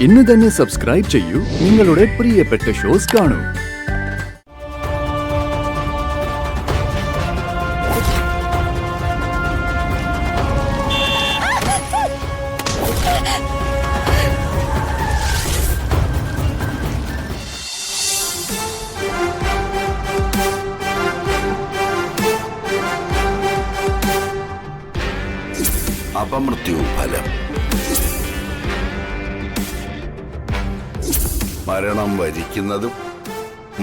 ഇന്ന് തന്നെ സബ്സ്ക്രൈബ് ചെയ്യൂ, നിങ്ങളുടെ പ്രിയപ്പെട്ട ഷോസ് കാണൂ. അപമൃത്യു ഫലം. മരണം വരിക്കുന്നതും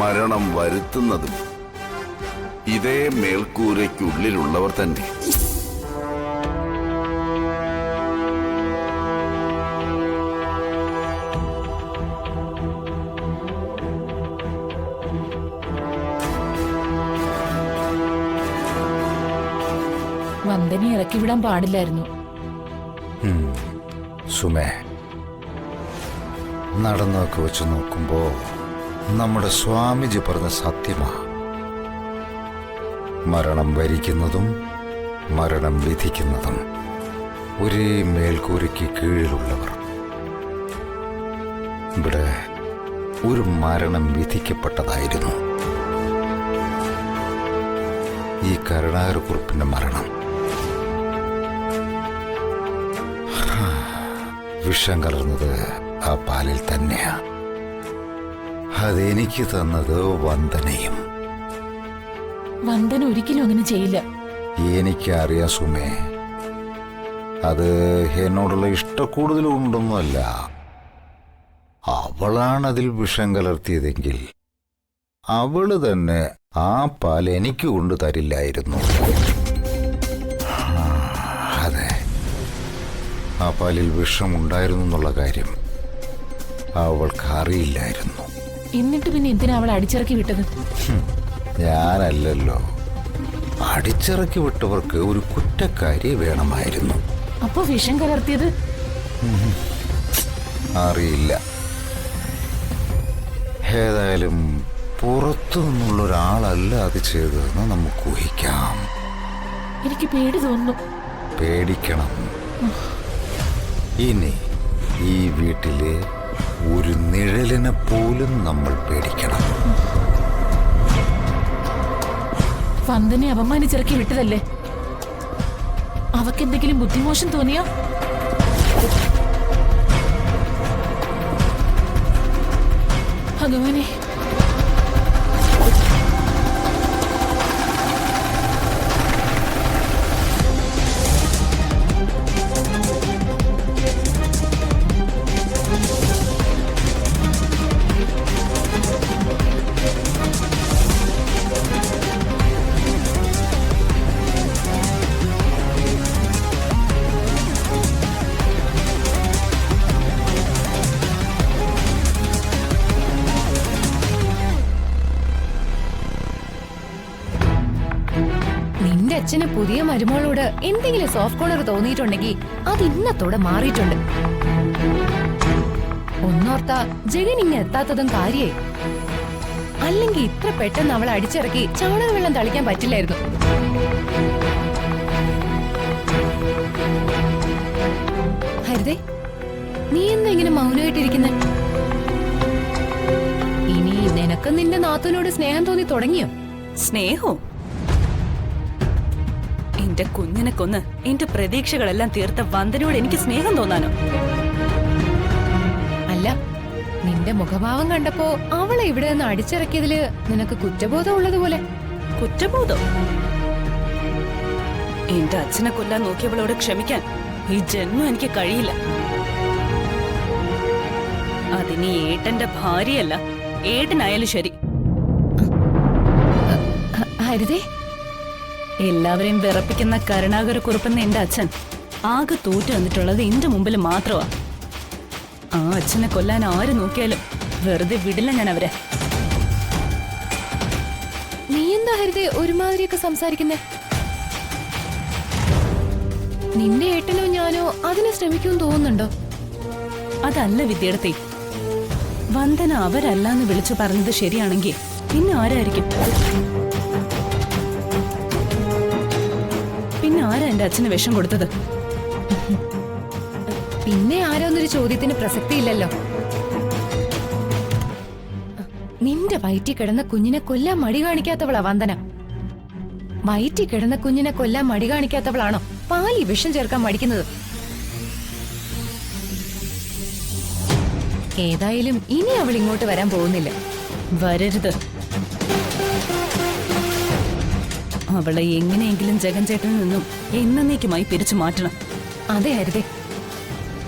മരണം വരുത്തുന്നതും ഇതേ മേൽക്കൂരയ്ക്കുള്ളിലുള്ളവർ തന്നെ. വന്ദനെ ഇറക്കി വിടാൻ പാടില്ലായിരുന്നു. സുമേ, നടന്നൊക്കെ വെച്ച് നോക്കുമ്പോ നമ്മുടെ സ്വാമിജി പറഞ്ഞ സത്യമാ. മരണം വരിക്കുന്നതും മരണം വിധിക്കുന്നതും ഒരേ മേൽക്കൂരയ്ക്ക് കീഴിലുള്ളവർ. ഇവിടെ ഒരു മരണം വിധിക്കപ്പെട്ടതായിരുന്നു. ഈ കരുണാകരക്കുറുപ്പിന്റെ മരണം. വിഷം കലർന്നത് ആ പാലിൽ തന്നെയാ. അതെനിക്ക് തന്നത് വന്ദനയും. വന്ദന ഒരിക്കലും അങ്ങനെ ചെയ്യില്ല. എനിക്കറിയാം സുമേ, അത് എന്നോടുള്ള ഇഷ്ടക്കൂടുതലും ഉണ്ടൊന്നുമല്ല. അവളാണതിൽ വിഷം കലർത്തിയതെങ്കിൽ അവള് തന്നെ ആ പാൽ എനിക്ക് കൊണ്ടു തരില്ലായിരുന്നു. അതെ, ആ പാലിൽ വിഷമുണ്ടായിരുന്നു എന്നുള്ള കാര്യം അവൾക്ക് അറിയില്ലായിരുന്നു. എന്നിട്ട് പിന്നെ എന്തിനാ അവൾ അടിച്ചിറക്കി വിട്ടത്? ഞാനല്ലല്ലോ, അടിച്ചിറക്കി വിട്ടവർക്ക് ഒരു കുറ്റക്കാരി വേണമായിരുന്നു. അപ്പൊ വിഷം കലർത്തിയത്? അറിയില്ല. ഏതായാലും പുറത്തു നിന്നുള്ള ഒരാളല്ല അത് ചെയ്തതെന്ന് നമുക്ക് ഊഹിക്കാം. എനിക്ക് പേടി തോന്നുന്നു. പേടിക്കണം. ഇനി ഈ വീട്ടിലെ ഒരു നിഴലിനെ പോലും നമ്മൾ പേടിക്കണം. വന്ദനെ അപമാനിച്ചിറക്കി വിട്ടതല്ലേ? അവക്കെന്തെങ്കിലും ബുദ്ധിമോശം തോന്നിയോ? ഭഗവാനെ, നിന്റെ അച്ഛന് പുതിയ മരുമകളോട് എന്തെങ്കിലും സോഫ്റ്റ് കോർണർ തോന്നിയിട്ടുണ്ടെങ്കിൽ അത് ഇന്നത്തോടെ മാറിയിട്ടുണ്ട്. ഒന്നോർത്ത ജഗൻ ഇങ്ങ് എത്താത്തതും കാര്യേ. അല്ലെങ്കിൽ ഇത്ര പെട്ടെന്ന് അവളെ അടിച്ചിറക്കി ചാണകവെള്ളം തളിക്കാൻ പറ്റില്ലായിരുന്നു. ഹരിതേ, നീ എന്താ ഇങ്ങനെ മൗനമായിട്ടിരിക്കുന്നെ? ഇനി നിനക്ക് നിന്റെ നാത്തൂനോട് സ്നേഹം തോന്നി തുടങ്ങിയോ? സ്നേഹോ? എന്റെ കുഞ്ഞിനെ കൊന്ന് എന്റെ പ്രതീക്ഷകളെല്ലാം തീർത്ത വന്ദനയോട് എനിക്ക് സ്നേഹം തോന്നാനോ? അല്ല, നിന്റെ മുഖഭാവം കണ്ടപ്പോ അവളെ ഇവിടെ നിന്ന് അടിച്ചിറക്കിയതില് നിനക്ക് കുറ്റബോധം ഉള്ളതുപോലെ. കുറ്റബോധം? എന്റെ അച്ഛനെ കൊല്ലാൻ നോക്കിയവളോട് ക്ഷമിക്കാൻ ഈ ജന്മം എനിക്ക് കഴിയില്ല. അതിനി ഏട്ടന്റെ ഭാര്യയല്ല, ഏട്ടനായാലും ശരി. ഹരിതേ, എല്ലാവരെയും വിറപ്പിക്കുന്ന കരുണാകരക്കുറുപ്പെന്ന എന്റെ അച്ഛൻ ആകെ തോറ്റു വന്നിട്ടുള്ളത് എന്റെ മുമ്പിൽ മാത്രമാ. ആ അച്ഛനെ കൊല്ലാൻ ആര് നോക്കിയാലും വെറുതെ വിടില്ല ഞാൻ അവരെ. നീ എന്താ ഹരിതേ ഒരുമാതിരിയൊക്കെ സംസാരിക്കുന്നേ? നിന്റെ ഏട്ടനോ ഞാനോ അതിനെ ശ്രമിക്കുമെന്ന് തോന്നുന്നുണ്ടോ? അതല്ല വിദ്യാർത്ഥി. വന്ദന അവരല്ലാന്ന് വിളിച്ചു പറഞ്ഞത് ശരിയാണെങ്കിൽ പിന്നെ ആരായിരിക്കും? പിന്നെ ആരാ എന്റെ അച്ഛന് വിഷം കൊടുത്തത്? പിന്നെ ആരോന്നൊരു ചോദ്യത്തിന് പ്രസക്തിയില്ലല്ലോ. നിന്റെ വയറ്റിൽ കിടന്ന കുഞ്ഞിനെ കൊല്ലാൻ മടി കാണിക്കാത്തവളാ വന്ദന. വയറ്റിൽ കിടന്ന കുഞ്ഞിനെ കൊല്ലാൻ മടി കാണിക്കാത്തവളാണോ പാലി വിഷം ചേർക്കാൻ മടിക്കുന്നത്? ഏതായാലും ഇനി അവൾ ഇങ്ങോട്ട് വരാൻ പോകുന്നില്ല. വരരുത്. അവളെ എങ്ങനെയെങ്കിലും ജഗൻ ചേട്ടനിൽ നിന്നും എന്നേക്കുമായി പിരിച്ചു മാറ്റണം. അതെ ഹരിതേ,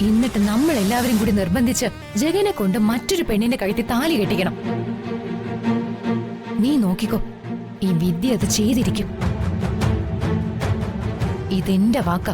എന്നിട്ട് നമ്മൾ എല്ലാവരും കൂടി നിർബന്ധിച്ച് ജഗനെ കൊണ്ട് മറ്റൊരു പെണ്ണിന്റെ കഴുത്തിൽ താലി കെട്ടിക്കണം. നീ നോക്കിക്കോ, ഈ വിദ്യ അത് ചെയ്തിരിക്കും. ഇതെന്റെ വാക്ക.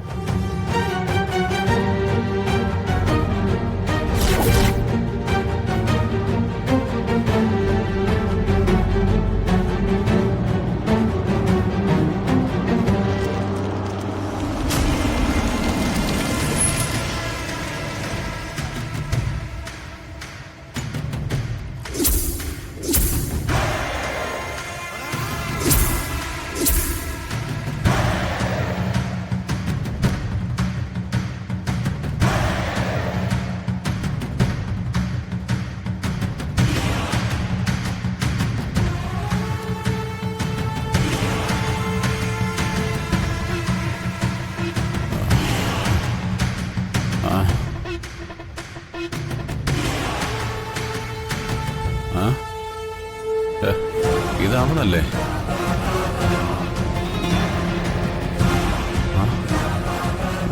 ഇതാവണല്ലേ?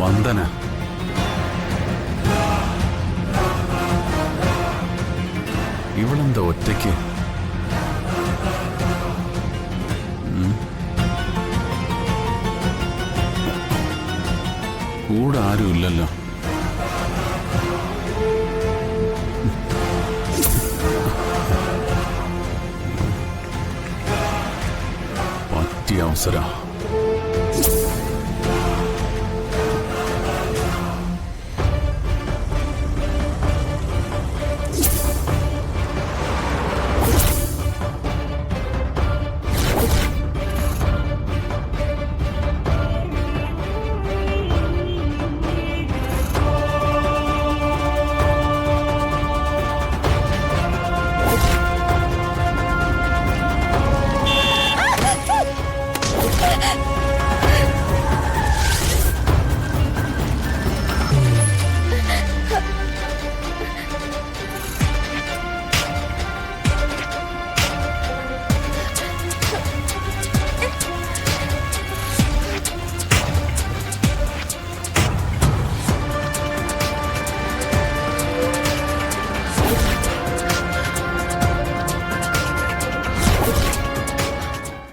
വന്ദന. ഇവളെന്താ ഒറ്റയ്ക്ക്? കൂടെ ആരുമില്ലല്ലോ. പറ്റിയ അവസരം.